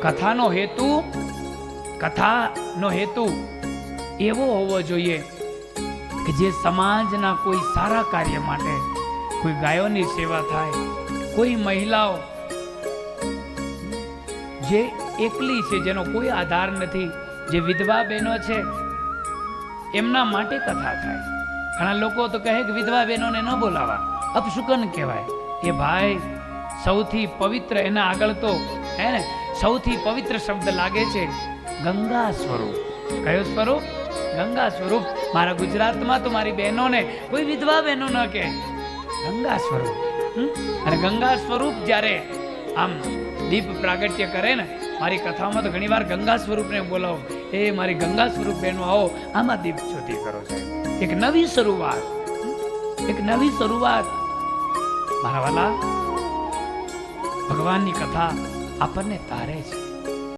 કથાનો હેતુ એવો હોવો જોઈએ કે જે સમાજના કોઈ સારા કાર્ય માટે, કોઈ ગાયોની સેવા થાય, કોઈ મહિલાઓ જે એકલી છે, જેનો કોઈ આધાર નથી, જે વિધવા બહેનો છે, એમના માટે કથા થાય. ઘણા લોકો તો કહે કે વિધવા બહેનોને ન બોલાવા, અપશુકન કહેવાય. એ ભાઈ સૌથી પવિત્ર, એના આગળ તો હે ને સૌથી પવિત્ર શબ્દ લાગે છે ગંગા સ્વરૂપ. કયો સ્વરૂપ? ગંગા સ્વરૂપ. મારા ગુજરાતમાં તો મારી બહેનોને કોઈ વિધવા બહેનો ન કહે, ગંગા સ્વરૂપ. અને ગંગા સ્વરૂપ જ્યારે આમ દીપ પ્રાગટ્ય કરે ને, મારી કથામાં તો ઘણી વાર ગંગા સ્વરૂપને બોલાવો, એ મારી ગંગા સ્વરૂપ બહેનો આવો, આમાં દીપ જ્યોતિ કરો છે. એક નવી શરૂઆત, એક નવી શરૂઆત. મારા વાલા, ભગવાનની કથા આપણને તારે છે.